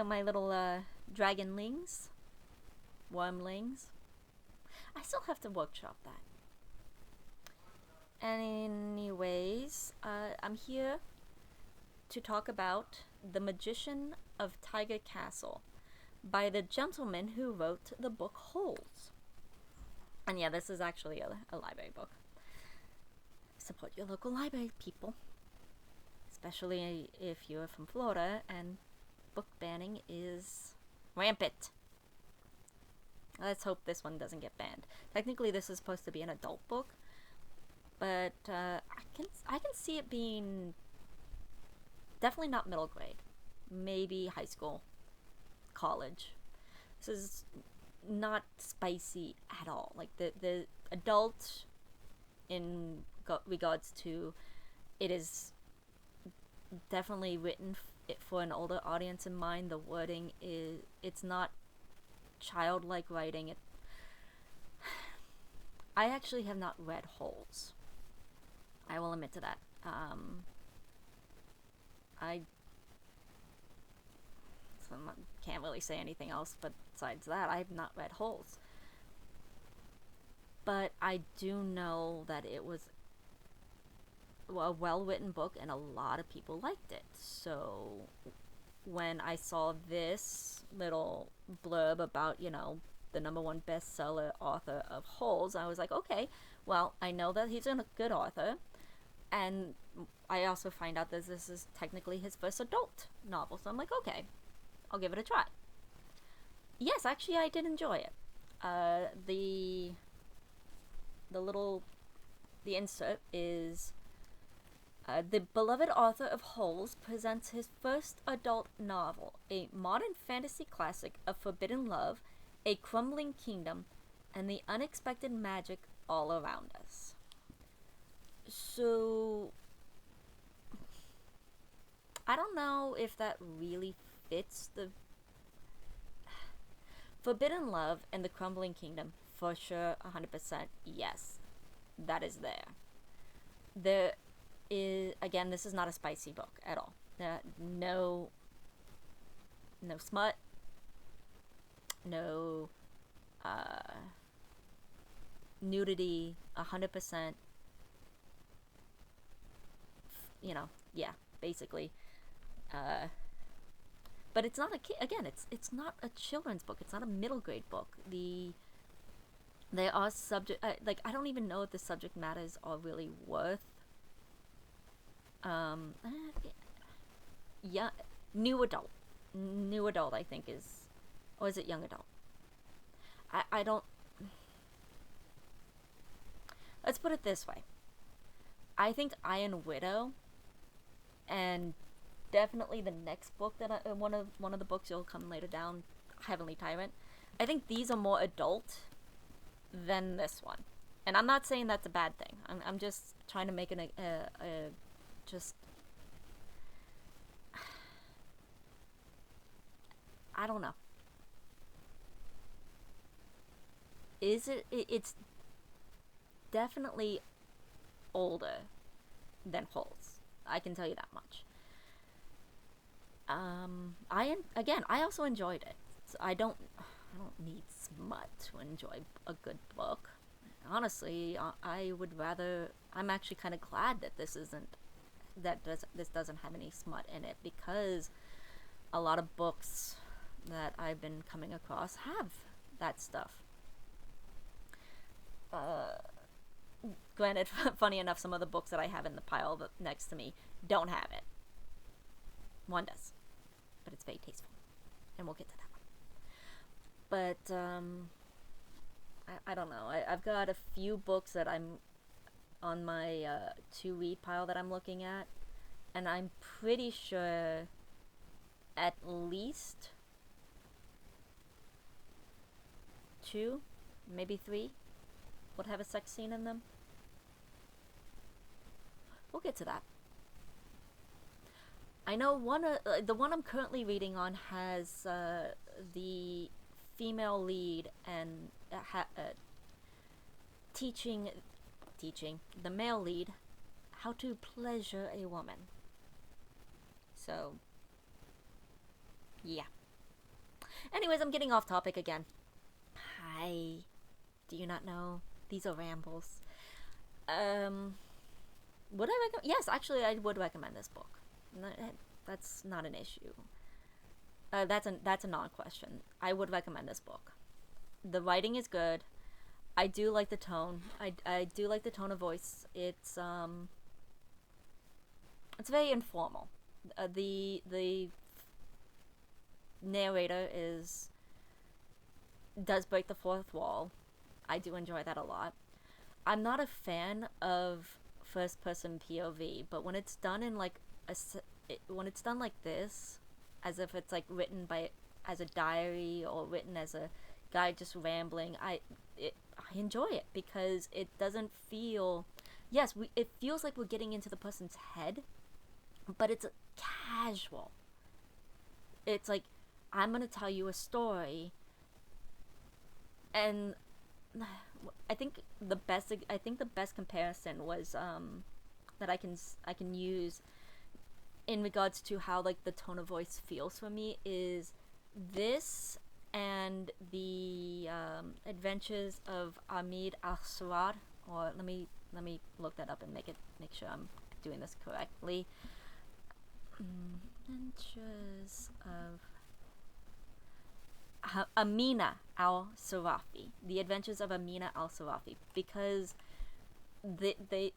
my little dragonlings, wormlings. I still have to workshop that. Anyways, I'm here to talk about The Magician of Tiger Castle by the gentleman who wrote the book Holes. And yeah, this is actually a library book. Support your local library, people. Especially if you're from Florida and book banning is rampant. Let's hope this one doesn't get banned. Technically, this is supposed to be an adult book, but I can see it being definitely not middle grade, maybe high school, college. This is not spicy at all. Like the adult in regards to it is definitely written for an older audience in mind. The wording it's not childlike writing. I actually have not read Holes. I will admit to that. I can't really say anything else besides that. I have not read Holes. But I do know that it was a well-written book and a lot of people liked it. So when I saw this little blurb about, the #1 bestseller author of Holes, I was like, okay, well, I know that he's a good author, and I also find out that this is technically his first adult novel, so I'm like, okay, I'll give it a try. Yes, actually, I did enjoy it. The insert is the beloved author of Holes presents his first adult novel, a modern fantasy classic of forbidden love, a crumbling kingdom, and the unexpected magic all around us. So, I don't know if that really fits the forbidden love and the crumbling kingdom. For sure, 100%, yes, that is there. There is, again, this is not a spicy book at all. No smut, no nudity, 100%. Yeah, basically. But it's not it's not a children's book. It's not a middle grade book. There are subject I don't even know if the subject matters are really worth yeah, new adult I think is, or is it young adult? I don't, let's put it this way. I think Iron Widow and definitely the next book that one of the books you'll come later down, Heavenly Tyrant, I think these are more adult than this one. And I'm not saying that's a bad thing. I'm just trying to make it just, I don't know. It's definitely older than Holes. I can tell you that much. I also enjoyed it. So I don't need smut to enjoy a good book. Honestly, I would rather. I'm actually kind of glad that this doesn't have any smut in it, because a lot of books that I've been coming across have that stuff. Granted, funny enough, some of the books that I have in the pile next to me don't have it. One does, but it's very tasteful, and we'll get to that one. But I don't know. I've got a few books that I'm on my to read pile that I'm looking at, and I'm pretty sure at least 2, maybe 3 would have a sex scene in them. We'll get to that. I know the one I'm currently reading on has the female lead and teaching the male lead how to pleasure a woman. So, yeah. Anyways, I'm getting off topic again. Hi. Do you not know? These are rambles. Um, would I recommend? Yes, actually, I would recommend this book. That's not an issue. That's a non-question. I would recommend this book. The writing is good. I do like the tone. I do like the tone of voice. It's very informal. The narrator does break the fourth wall. I do enjoy that a lot. I'm not a fan of first person POV, but when it's done in like when it's done like this, as if it's like written by as a diary or written as a guy just rambling, I enjoy it because it doesn't feel. Yes, it feels like we're getting into the person's head, but it's casual. It's like, I'm gonna tell you a story, and I think the best comparison was that I can use in regards to how like the tone of voice feels for me is this and the Adventures of Amid Al-Sawar, or let me look that up and make sure I'm doing this correctly. Adventures of Amina Al-Sarafi, The Adventures of Amina Al-Sarafi, because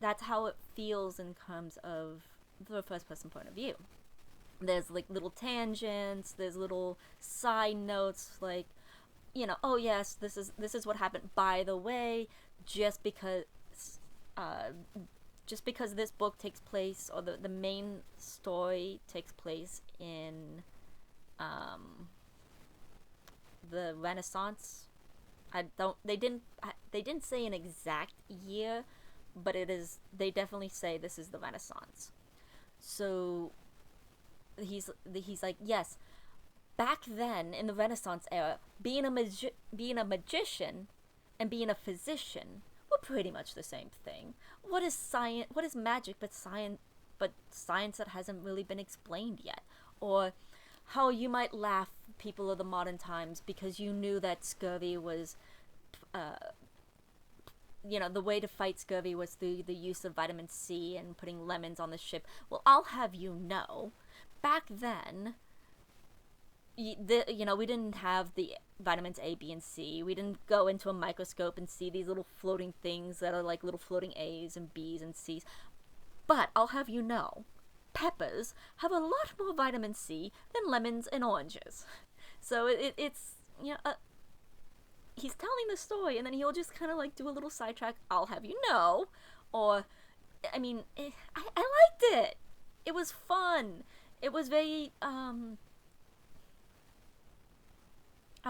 that's how it feels in terms of the first person point of view. There's like little tangents, there's little side notes, like, you know, oh yes, this is what happened. By the way, just because uh, this book takes place, or the main story takes place in the Renaissance. They didn't say an exact year, but they definitely say this is the Renaissance. So he's like, yes, back then in the Renaissance era, being a magician and being a physician were pretty much the same thing. What is science? What is magic but science? But science that hasn't really been explained yet, or how you might laugh, people of the modern times, because you knew that scurvy was, the way to fight scurvy was through the use of vitamin C and putting lemons on the ship. Well, I'll have you know, back then, we didn't have the vitamins A, B, and C. We didn't go into a microscope and see these little floating things that are like little floating A's and B's and C's. But I'll have you know, peppers have a lot more vitamin C than lemons and oranges. So it's he's telling the story, and then he'll just kind of like do a little sidetrack. I'll have you know, or I mean, I liked it. It was fun. It was very I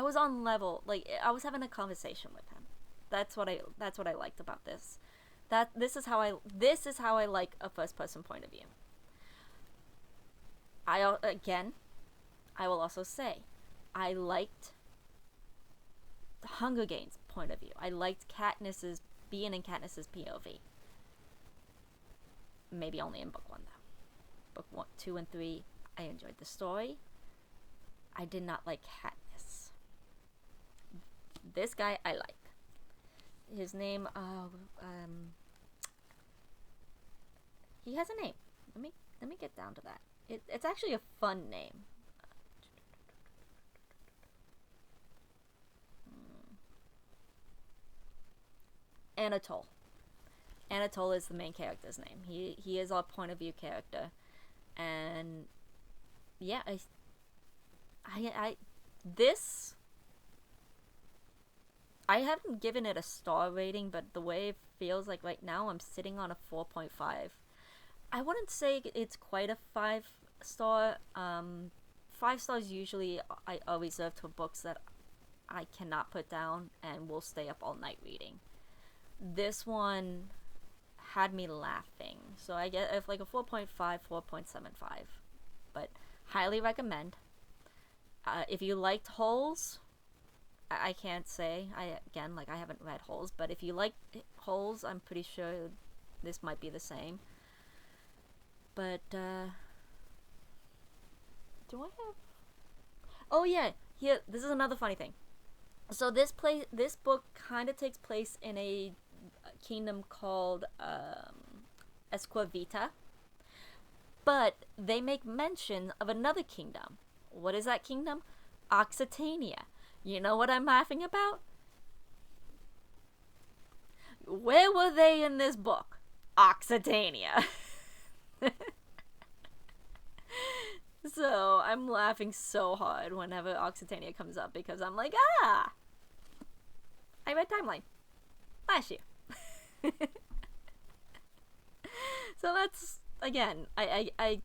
was on level. Like, I was having a conversation with him. That's what I liked about this. This is how I like a first person point of view. I will also say, I liked the Hunger Games point of view. I liked being in Katniss's POV. Maybe only in book 1 though. Book 1, 2, and 3, I enjoyed the story. I did not like Katniss. This guy I like. His name, he has a name. Let me get down to that. It's actually a fun name. Anatole. Anatole is the main character's name. He is our point of view character, and yeah, I haven't given it a star rating, but the way it feels like right now, I'm sitting on a 4.5. I wouldn't say it's quite a 5-star. 5 stars usually I reserve to books that I cannot put down and will stay up all night reading. This one had me laughing, so I get if like a 4.5, 4.75. But highly recommend. If you liked Holes, I can't say. I haven't read Holes, but if you like Holes, I'm pretty sure this might be the same. But do I have? Oh yeah, here, this is another funny thing. So this book kind of takes place in a kingdom called Esquavita, but they make mention of another kingdom. What is that kingdom? Occitania. You know what I'm laughing about? Where were they in this book? Occitania. So I'm laughing so hard whenever Occitania comes up because I'm like, I read Timeline last year. So that's, again, I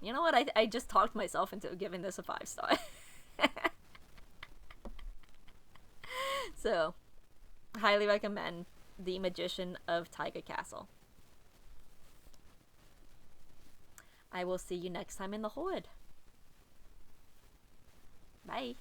you know what? I just talked myself into giving this a 5-star. So, highly recommend The Magician of Tiger Castle. I will see you next time in the Horde. Bye.